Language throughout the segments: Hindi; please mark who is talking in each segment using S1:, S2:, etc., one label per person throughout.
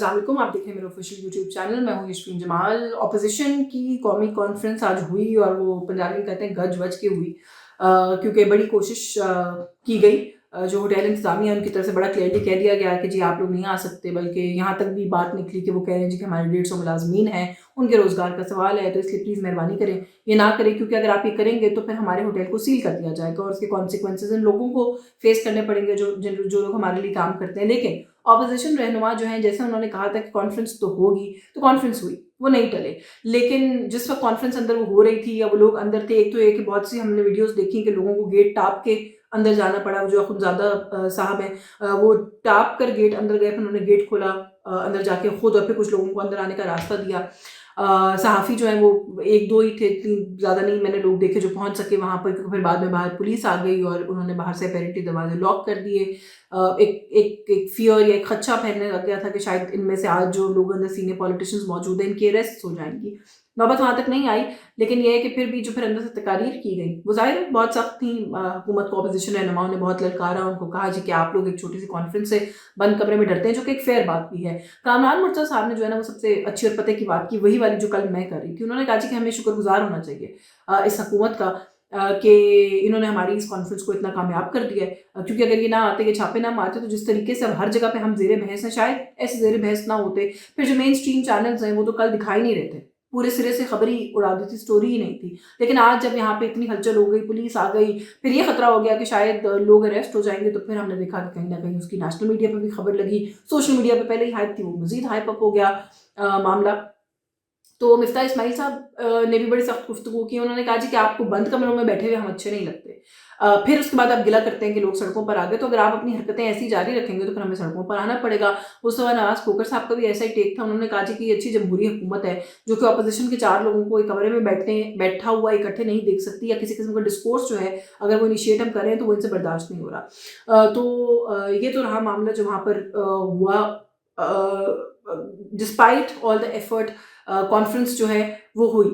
S1: अस्सलाम वालेकुम, आप देख रहे हैं मेरा ऑफिशियल यूट्यूब चैनल। मैं हूँ यशफीन जमाल। ऑपोजिशन की कौमी कॉन्फ्रेंस आज हुई और वो पंजाबी में कहते हैं गज वज के हुई, क्योंकि बड़ी कोशिश की गई। जो होटल इंतजामिया उनकी तरफ से बड़ा क्लियरली कह दिया गया कि जी आप लोग नहीं आ सकते, बल्कि यहाँ तक भी बात निकली कि वो कह रहे हैं जी कि हमारे 150 मुलाजमीन हैं, उनके रोज़गार का सवाल है, तो इसलिए प्लीज़ मेहरबानी करें ये ना करें, क्योंकि अगर आप ये करेंगे तो फिर हमारे होटल को सील कर दिया जाएगा और उसके कॉन्सिक्वेंसेज इन लोगों को फेस करने पड़ेंगे जो लोग हमारे लिए काम करते हैं। लेकिन ऑपोजिशन रहनुमा जो है, जैसे उन्होंने कहा था कि कॉन्फ्रेंस तो होगी, तो कॉन्फ्रेंस हुई, वो नहीं टले। लेकिन जिस वक्त कॉन्फ्रेंस अंदर वो हो रही थी या वो लोग अंदर थे, एक तो एक बहुत सी हमने वीडियोस देखी कि लोगों को गेट टाप के अंदर जाना पड़ा। जो अखुनज़ादा साहब हैं, वो टाप कर गेट अंदर गए, फिर उन्होंने गेट खोला अंदर जाके खुद, और फिर कुछ लोगों को अंदर आने का रास्ता दिया। सहाफ़ी जो है वो एक दो ही थे, इतनी ज़्यादा नहीं मैंने लोग देखे जो पहुंच सके वहाँ पर, क्योंकि फिर बाद में बाहर पुलिस आ गई और उन्होंने बाहर से अपेरेंटली दरवाजे लॉक कर दिए। एक एक एक फियर या एक खदशा फैलने लग गया था कि शायद इनमें से आज जो लोग अंदर सीनियर पॉलिटिशियंस मौजूद हैं इनकी अरेस्ट हो जाएंगी। नौबत वहाँ तक नहीं आई, लेकिन यह है कि फिर भी जो फिर अंदर से तकारीर की गई वो ज़ाहिर है बहुत सख्त थी। हुकूमत को अपोजिशन रहनुमाओं ने बहुत ललकारा, उनको कहा जी कि आप लोग एक छोटी सी कॉन्फ्रेंस से बंद कमरे में डरते हैं, जो कि एक फेयर बात भी है। कामरान मुर्तज़ा साहब ने जो है ना वो सबसे अच्छी और पते की बात की, वही वाली जो कल मैं कर रही थी। उन्होंने कहा जी कि हमें शुक्रगुजार होना चाहिए इस हुकूमत का कि इन्होंने हमारी इस कॉन्फ्रेंस को इतना कामयाब कर दिया है, क्योंकि अगर ये ना आते, ये छापे ना मारते, तो जिस तरीके से अब हर जगह पे हम ज़ेरे बहस हैं, शायद ऐसे ज़ेरे बहस ना होते। फिर जो मेन स्ट्रीम चैनल्स हैं वो तो कल दिखाई नहीं रहे थे, पूरे सिरे से खबर ही उड़ा दी थी, स्टोरी ही नहीं थी। लेकिन आज जब यहाँ पे इतनी हलचल हो गई, पुलिस आ गई, फिर ये खतरा हो गया कि शायद लोग अरेस्ट हो जाएंगे, तो फिर हमने देखा कि कहीं ना कहीं उसकी नेशनल मीडिया पर भी खबर लगी, सोशल मीडिया पर पहले ही हाइप थी, वो मजीद हाइप अप हो गया मामला। तो मिफ्ता इस्माइल साहब ने भी बड़ी सख्त गुफ्तगू की। उन्होंने कहा जी कि आपको बंद कमरों में बैठे हुए हम अच्छे नहीं लगते। फिर उसके बाद आप गिला करते हैं कि लोग सड़कों पर आ गए, तो अगर आप अपनी हरकतें ऐसी जारी रखेंगे तो फिर हमें सड़कों पर आना पड़ेगा। मुस्तफा नवाज खोकर साहब का भी ऐसा ही टेक था। उन्होंने कहा जी कि ये अच्छी जमहूरी हुकूमत है जो कि अपोजिशन के 4 लोगों को एक कमरे में बैठा हुआ इकट्ठे नहीं देख सकती, या किसी किस्म का डिस्कोर्स जो है अगर वो इनिशिएट हम करें तो वो इनसे बर्दाश्त नहीं हो रहा। ये तो रहा मामला जो वहाँ पर हुआ। Despite all the effort conference जो है वो हुई।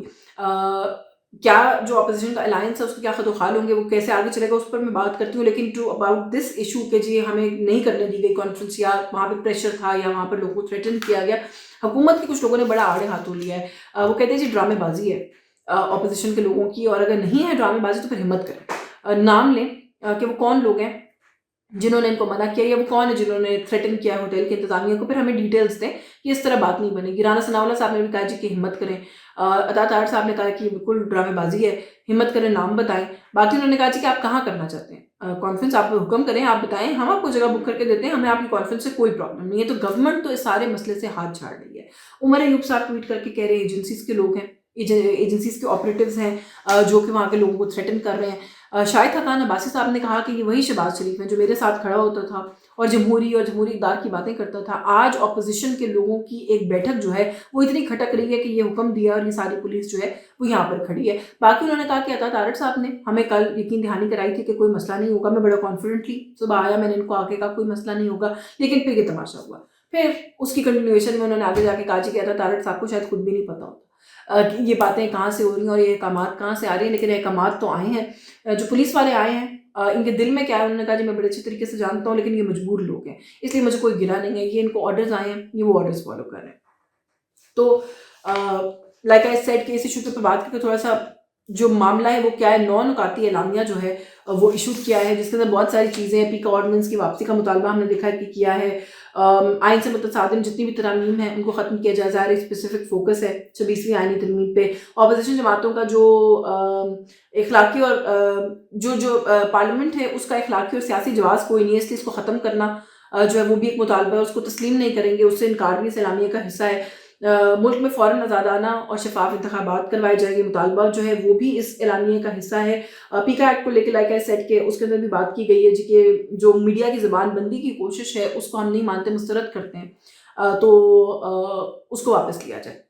S1: क्या जो अपोजिशन का अलायंस है उसके क्या खतोखाल होंगे, वो कैसे आगे चलेगा, उस पर मैं बात करती हूँ। लेकिन टू अबाउट दिस इशू के जी हमें नहीं करने दी गई कॉन्फ्रेंस, या वहाँ पे प्रेशर था, या वहाँ पर लोगों को थ्रेटन किया गया, हुकूमत के कुछ लोगों ने बड़ा आड़े हाथों लिया है। वो कहते हैं जी ड्रामेबाजी है अपोजिशन के लोगों की, और अगर नहीं है ड्रामेबाजी तो फिर हिम्मत करें, नाम लें कि वो कौन लोग हैं जिन्होंने इनको मना किया, या वो कौन है जिन्होंने थ्रेटन किया होटल के इंतजामिया को, फिर हमें डिटेल्स दें कि इस तरह बात नहीं बनेगी। राना सनाउल्लाह साहब ने भी कहा जी कि हिम्मत करें। अता तार साहब ने कहा कि बिल्कुल ड्रामेबाजी है, हिम्मत करें, नाम बताएं। बाकी उन्होंने कहा जी कि आप कहाँ करना चाहते हैं कॉन्फ्रेंस, आप हुक्म करें, आप बताएं, हम आपको जगह बुक करके देते हैं, हमें आपकी कॉन्फ्रेंस से कोई प्रॉब्लम नहीं है। तो गवर्नमेंट तो इस सारे मसले से हाथ झाड़ रही है। उमर अयूब साहब ट्वीट करके कह रहे हैं एजेंसीज के लोग हैं, एजेंसीज के ऑपरेटिव्स हैं जो कि वहाँ के लोगों को थ्रेटन कर रहे हैं। शाहिद हकान अब्बासी साहब ने कहा कि ये वही शहबाज शरीफ है जो मेरे साथ खड़ा होता था और जमहूरी इक़दार की बातें करता था। आज अपोजिशन के लोगों की एक बैठक जो है वो इतनी खटक रही है कि ये हुक्म दिया और ये सारी पुलिस जो है वो यहाँ पर खड़ी है। बाकी उन्होंने कहा कि अता तारड़ साहब ने हमें कल यकीन दहानी कराई थी कि कोई मसला नहीं होगा। मैं बड़ा कॉन्फिडेंटली सुबह आया, मैंने इनको आके कहा कोई मसला नहीं होगा, लेकिन फिर ये तमाशा हुआ। फिर उसकी कंटिन्यूएशन में उन्होंने आगे जाके कहा कि अता तारड़ साहब को शायद खुद भी नहीं पता होता कि ये बातें कहाँ से हो रही हैं और ये अहकामात कहाँ से आ रही हैं, लेकिन अहकामात तो आए हैं। जो पुलिस वाले आए हैं इनके दिल में क्या है, उन्होंने कहा जी मैं बड़े अच्छे तरीके से जानता हूँ, लेकिन ये मजबूर लोग हैं, इसलिए मुझे कोई गिला नहीं है, ये इनको ऑर्डर्स आए हैं, ये वो ऑर्डर्स फॉलो कर रहे हैं। तो लाइक आई सेड कि इस इशू पे बात करके थोड़ा सा जो मामला है वो क्या है, नौ नुकाती एलामिया जो है वो इशू किया है, जिसके अंदर बहुत सारी चीज़ें हैं। पीका ऑर्डिनेंस की वापसी का मुतालबा हमने देखा है कि किया है। आइन से मुतसादिम जितनी भी तरामीम है उनको ख़त्म किया जाए, ज़ाहिर स्पेसिफिक फोकस है 26वीं आइनी तरमीम पे। अपोजिशन जमातों का जो इखलाकी और जो पार्लियामेंट है उसका इखलाकी और सियासी जवाब कोई नहीं है, इसलिए इसको ख़त्म करना जो है वो भी एक मुतालबा है, उसको तस्लीम नहीं करेंगे, उससे इनकार भी इस एलामिया का हिस्सा है। मुल्क में फ़ौरन आज़ादाना और शफाफ इंतखाबात करवाए जाएंगे, मुतालबा जो है वो भी इस एलामिया का हिस्सा है। पीका एक्ट को लेकर लाइक आई सेड के उसके अंदर भी बात की गई है जी कि जो मीडिया की ज़बान बंदी की कोशिश है उसको हम नहीं मानते, मुस्तरद करते हैं, तो उसको वापस लिया जाए।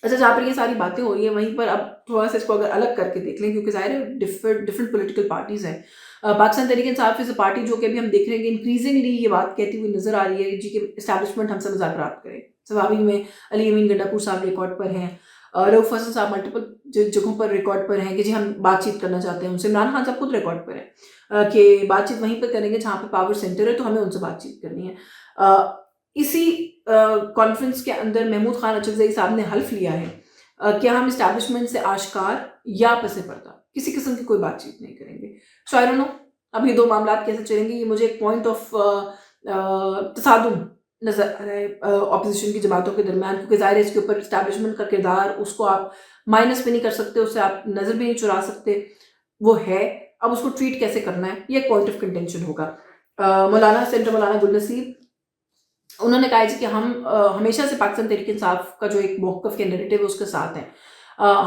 S1: अच्छा, जहाँ पर ये सारी बातें हो रही हैं वहीं पर अब थोड़ा सा इसको अगर अलग करके देख लें, क्योंकि ज़ाहिर है डिफरेंट पॉलिटिकल पार्टीज़ हैं। Pakistan Tehreek Insaf is a party जो कि अभी हम देख रहे हैं कि इंक्रीजिंगली ये बात कहती हुई नजर आ रही है जी कि इस्टेब्लिशमेंट हमसे मुज़ाकरात करें। सवाबी में अली अमीन गंडापुर साहब रिकॉर्ड पर हैं, रऊफ हसन साहब मल्टीपल जगहों पर रिकॉर्ड पर हैं कि जी हम बातचीत करना चाहते हैं उनसे। इमरान खान साहब खुद रिकॉर्ड पर हैं कि बातचीत वहीं पर करेंगे जहाँ पर पावर सेंटर है, तो हमें उनसे बातचीत करनी है। इसी कॉन्फ्रेंस के अंदर महमूद खान अचकज़ई साहब ने हल्फ लिया है कि हम इस्टेब्लिशमेंट से आश्कार या पसे पर्दा किसी किस्म की कोई बातचीत नहीं करेंगे। सो आई डोंट नो अब ये 2 मामलात कैसे चलेंगे, ये मुझे एक पॉइंट ऑफ तसादुम नज़र आ रहा है ऑपोज़िशन की जमातों के दरमियान, क्योंकि ज़ाहिर है इसके ऊपर इस्टेब्लिशमेंट का किरदार उसको आप माइनस भी नहीं कर सकते, उससे आप नज़र भी नहीं चुरा सकते, वो है। अब उसको ट्रीट कैसे करना है, ये एक पॉइंट ऑफ कंटेंशन होगा। मौलाना सेनेटर मौलाना गुल नसीब उन्होंने कहा है जी कि हम हमेशा से पाकिस्तान तहरीक इंसाफ का जो एक मौक़िफ़ या नैरेटिव है उसके साथ हैं।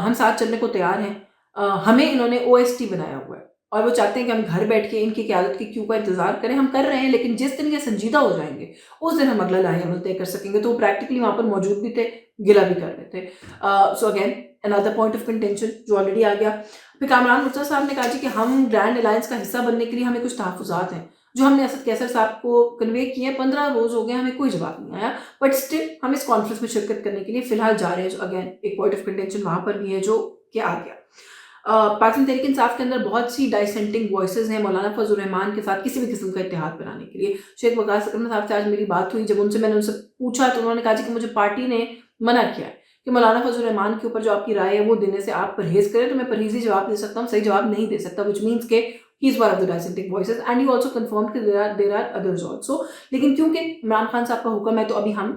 S1: हम साथ चलने को तैयार हैं। हमें इन्होंने ओएसटी बनाया हुआ है और वो चाहते हैं कि हम घर बैठ के इनकी क़यादत की क्यू का इंतज़ार करें। हम कर रहे हैं, लेकिन जिस दिन ये संजीदा हो जाएँगे उस दिन हम अगला लाहे अमल तय कर सकेंगे। तो वो प्रैक्टिकली वहाँ पर मौजूद भी थे, गिला भी कर रहे थे। So again another point of contention जो ऑलरेडी आ गया। फिर कामरान मुर्तज़ा साहब ने कहा जी कि हम ग्रैंड अलायंस का हिस्सा बनने के लिए हमें कुछ तहफ़्फ़ुज़ात हैं जो हमने असद कैसर साहब को कन्वे किए हैं। 15 रोज़ हो गए, हमें कोई जवाब नहीं आया, बट स्टिल हम इस कॉन्फ्रेंस में शिरकत करने के लिए फ़िलहाल जा रहे हैं। जो अगेन एक पॉइंट ऑफ कंटेंशन वहाँ पर भी है जो कि आ गया। पाकिस्तान तहरीक इंसाफ के अंदर बहुत सी डाइसेंटिंग वॉइसेस हैं मौलाना फजल रहमान के साथ किसी भी किस्म का इत्तेहाद बनाने के लिए। शेख वकास अकरम साहब से आज मेरी बात हुई, जब मैंने उनसे पूछा तो उन्होंने कहा जी कि मुझे पार्टी ने मना किया है कि मौलाना फजल रहमान के ऊपर जो आपकी राय है वो देने से आप परहेज़ करें। तो मैं परहेज़ी जवाब दे सकता हूँ, सही जवाब नहीं दे सकता, व्हिच मीन्स के he is one of the dissenting voices and he also confirmed कि देयर आर अदर्स ऑल्सो। लेकिन क्योंकि इमरान खान साहब का हुक्म है तो अभी हम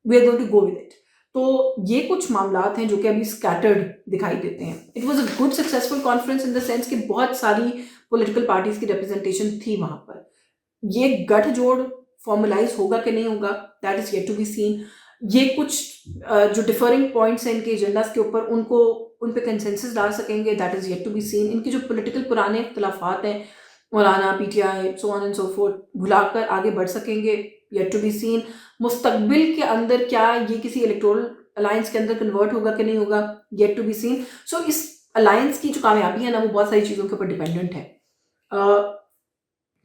S1: we are going to go with it. तो ये कुछ मामलात हैं जो कि अभी स्कैटर्ड दिखाई देते हैं। It was a good successful conference in the sense कि बहुत सारी पॉलिटिकल पार्टीज़ की रिप्रेजेंटेशन थी वहाँ पर। ये गठजोड़ फॉर्मलाइज़ होगा कि नहीं होगा, that is yet to be seen. ये कुछ जो डिफरिंग पॉइंट्स हैं इनके एजेंडास के ऊपर उन पे कंसेंसस डाल सकेंगे, that is yet to be seen. इनके जो पॉलिटिकल पुराने इख्तिलाफात हैं मौलाना, PTI, so on and so forth, भुलाकर आगे बढ़ सकेंगे, येट टू बी सीन। मुस्तकबिल के अंदर क्या ये किसी इलेक्टोरल अलायंस के अंदर कन्वर्ट होगा कि नहीं होगा, येट टू बी सीन। सो इस अलायंस की जो कामयाबी है ना वो बहुत सारी चीज़ों के ऊपर डिपेंडेंट है।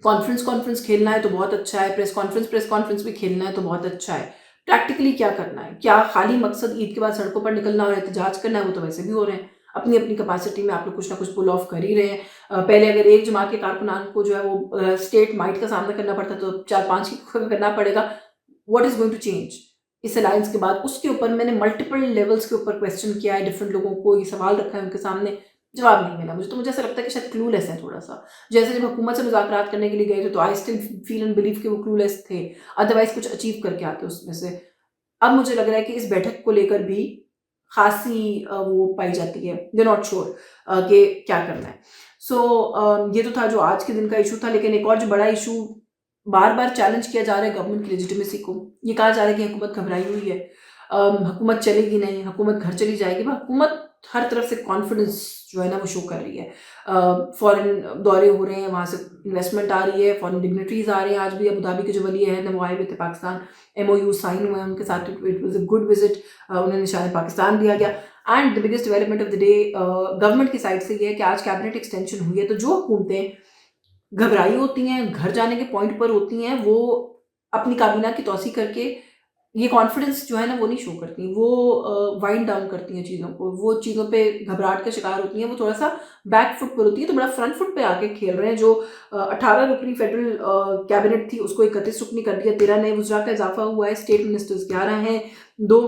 S1: कॉन्फ्रेंस खेलना है तो बहुत अच्छा है, प्रेस कॉन्फ्रेंस भी खेलना है तो बहुत अच्छा है। प्रैक्टिकली क्या करना है, क्या खाली मकसद ईद के बाद सड़कों पर निकलना और एहतजाज करना है, वो तो वैसे भी हो रहे हैं। अपनी अपनी कैपेसिटी में आप लोग कुछ ना कुछ पुल ऑफ कर ही रहे हैं। पहले अगर एक जमात के कारकुनान को जो है वो स्टेट माइट का सामना करना पड़ता तो 4-5 की करना पड़ेगा। What is going to change इस अलायंस के बाद? उसके ऊपर मैंने मल्टीपल लेवल्स के ऊपर क्वेश्चन किया है, डिफरेंट लोगों को ये सवाल रखा है उनके सामने, जवाब नहीं मिला मुझे। तो मुझे ऐसा लगता है कि शायद क्लूलेस है थोड़ा-सा। जैसे जब हुकूमत से मुज़ाकरात करने के लिए गए थे तो I still feel and believe कि वो क्लूलेस थे, अदरवाइज़ कुछ अचीव करके आते उसमें से। अब मुझे लग रहा है कि इस बैठक को लेकर भी खासी वो पाई जाती है, दे नॉट श्योर कि क्या करना है। सो ये तो था जो आज के दिन का इशू था, लेकिन एक और जो बड़ा इशू बार-बार चैलेंज किया जा रहा है गवर्नमेंट की लेजिटिमेसी को। ये कहा जा रहा है कि हुकूमत घबराई हुई है, हुकूमत चलेगी नहीं, हुकूमत घर चली जाएगी। पर हुकूमत हर तरफ से कॉन्फिडेंस जो है ना वो शो कर रही है। फॉरेन दौरे हो रहे हैं, वहाँ से इन्वेस्टमेंट आ रही है, फॉरेन डिग्निटरीज आ रहे हैं। आज भी अबू धाबी के जो वली अहद हैं वो आए हुए थे पाकिस्तान, MOU साइन हुए हैं उनके साथ। It was a good visit, उन्हें निशान पाकिस्तान दिया गया। And the biggest development of the day government की साइड से ये है कि आज कैबिनेट एक्सटेंशन हुई है। तो जो हुकूमतें घबराई होती हैं, घर जाने के पॉइंट पर होती हैं, वो अपनी काबीना की तौसीह करके ये कॉन्फिडेंस जो है ना वो नहीं शो करती। वो वाइंड डाउन करती हैं चीज़ों को, वो चीज़ों पे घबराहट का शिकार होती हैं, वो थोड़ा-सा बैक फुट पर होती है, तो बड़ा फ्रंट फुट पे आके खेल रहे हैं। जो 18 रुकनी फेडरल कैबिनेट थी उसको 31 रुकनी कर दिया, 13 नए वज़रा का इज़ाफ़ा हुआ है, स्टेट मिनिस्टर्स 11 हैं, 2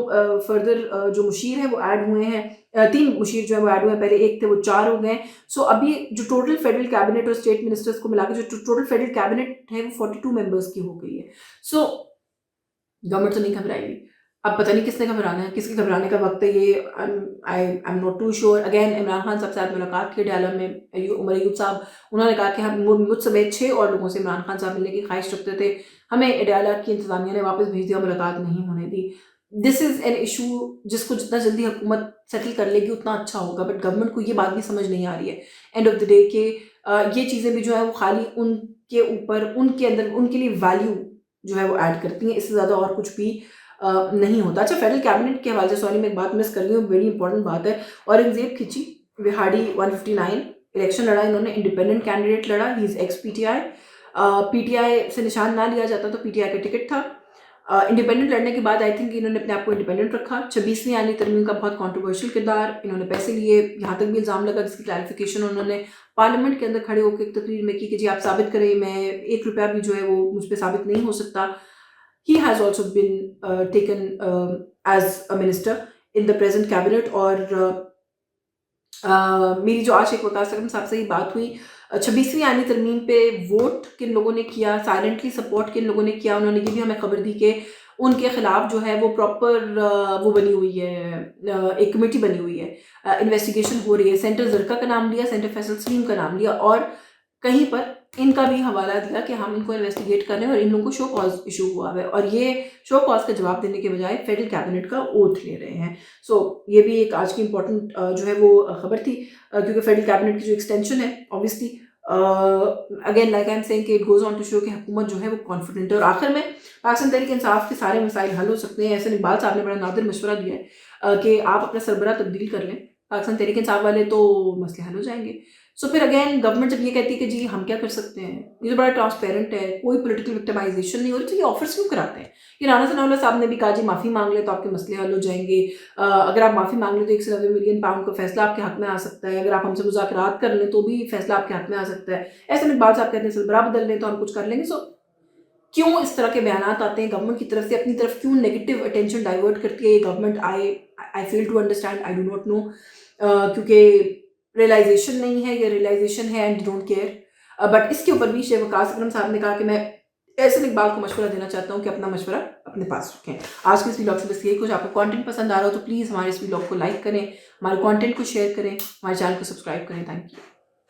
S1: फर्दर जो मुशीर हैं वो ऐड हुए हैं, 3 मुशीर जो है वो ऐड हुए हैं, पहले 1 थे वो 4 हो गए। सो अभी जो टोटल फेडरल कैबिनेट और स्टेट मिनिस्टर्स को मिला के जो टोटल फेडरल कैबिनेट है वो 42 मेंबर्स की हो गई है। सो गवर्नमेंट तो नहीं घबराएगी। अब पता नहीं किसने घबराना है, किसके घबराने का वक़्त है ये I am not too sure. Again Imran Khan साहब से आज मुलाकात की डायलॉग में, उमर अयूब साहब उन्होंने कहा कि हम मुझ समेत 6 और लोगों से इमरान खान साहब मिलने की ख्वाहिश रखते थे। हमें डायलॉग की इंतज़ामिया ने वापस भेज दिया, मुलाकात नहीं होने दी। दिस इज़ एन इशू जिसको जितना जल्दी हुकूमत सेटल कर लेगी उतना अच्छा होगा, बट गवर्नमेंट को ये बात भी समझ नहीं आ रही है एंड ऑफ द डे कि ये चीज़ें भी जो है वो खाली उनके ऊपर, उनके अंदर उनके लिए वैल्यू जो है वो ऐड करती हैं, इससे ज़्यादा और कुछ भी नहीं होता। अच्छा, फेडरल कैबिनेट के हवाले से सॉरी मैं एक बात मिस कर रही हूँ, वेरी इंपॉर्टेंट बात है। औरंगज़ेब खिची विहाड़ी 159 इलेक्शन लड़ा इन्होंने, इंडिपेंडेंट कैंडिडेट लड़ा, he is x PTI। PTI से निशान ना लिया जाता तो PTI का टिकट था। इंडिपेंडेंट लड़ने के बाद आई थिंक इन्होंने अपने आप को इंडिपेंडेंट रखा। 26वीं आईनी तरमीम का बहुत कॉन्ट्रोवर्शियल किरदार, इन्होंने पैसे लिए, यहाँ तक भी इल्ज़ाम लगा जिसकी क्लैरिफिकेशन उन्होंने पार्लियामेंट के अंदर खड़े होकर एक तकरीर में की कि जी आप साबित करें, मैं 1 रुपया भी जो है वो मुझ पर साबित नहीं हो सकता। he has also been taken as a minister in the present cabinet. और मेरी जो आज शेख वकास अकरम साहब से ही बात हुई, 26वीं आईनी तरमीम पे वोट किन लोगों ने किया, साइलेंटली सपोर्ट किन लोगों ने किया, उन्होंने ये भी हमें खबर दी कि उनके खिलाफ जो है वो प्रॉपर वो बनी हुई है, एक कमेटी बनी हुई है, इन्वेस्टिगेशन हो रही है। सेंटर ज़रका का नाम लिया, सेंटर फैसल सलीम का नाम लिया, और कहीं पर इनका भी हवाला दिया कि हम इनको इन्वेस्टिगेट कर रहे हैं और इन लोगों को शो कॉज इशू हुआ है, और ये शो कॉज का जवाब देने के बजाय फेडरल कैबिनेट का ओथ ले रहे हैं। सो ये भी एक आज की इंपॉर्टेंट जो है वो खबर थी, क्योंकि फेडरल कैबिनेट की जो एक्सटेंशन है obviously again like I am saying कि it goes on to show कि हुकूमत जो है वो कॉन्फिडेंट है। और आखिर में पाकिस्तान तहरीक इंसाफ के सारे मसाइल हल हो सकते हैं। ऐसे इकबाल साहब ने बड़ा नादिर मशवरा दिया है कि आप अपना सरबरा तब्दील कर लें, पाकिस्तान तहरीक इंसाफ वाले, तो मसले हल हो जाएंगे। सो फिर अगेन गवर्नमेंट जब ये कहती है कि जी हम क्या कर सकते हैं, ये तो बड़ा ट्रांसपेरेंट है, कोई पॉलिटिकल विक्टिमाइजेशन नहीं हो रही, तो ये ऑफर्स क्यों कराते हैं? ये राना सनाउल्लाह साहब ने भी कहा जी माफ़ी मांग ले तो आपके मसले हल हो जाएंगे, अगर आप माफ़ी मांग लें तो 1 से 90 मिलियन पाउंड का फैसला आपके हक में आ सकता है, अगर आप हमसे मुज़ाकरात कर लें तो भी फैसला आपके हक में आ सकता है। ऐसे में इकबाल साहब कहते हैं सरबराह बदल लें तो हम कुछ कर लेंगे। सो क्यों इस तरह के बयानात आते हैं गवर्नमेंट की तरफ से, अपनी तरफ क्यों नेगेटिव अटेंशन डाइवर्ट करती है ये government? I fail to understand, I do not know, क्योंकि रियलाइजेशन नहीं है, ये रियलाइजेशन है एंड डोंट केयर। बट इसके ऊपर भी शेख वकास अकरम साहब ने कहा कि मैं ऐसे इकबाल को मशवरा देना चाहता हूँ कि अपना मशवरा अपने पास रखें। आज के इस व्लॉग से बस यही कुछ। आपको कंटेंट पसंद आ रहा हो तो प्लीज़ हमारे इस व्लॉग को लाइक करें, हमारे कंटेंट को शेयर करें, हमारे चैनल को सब्सक्राइब करें। Thank you.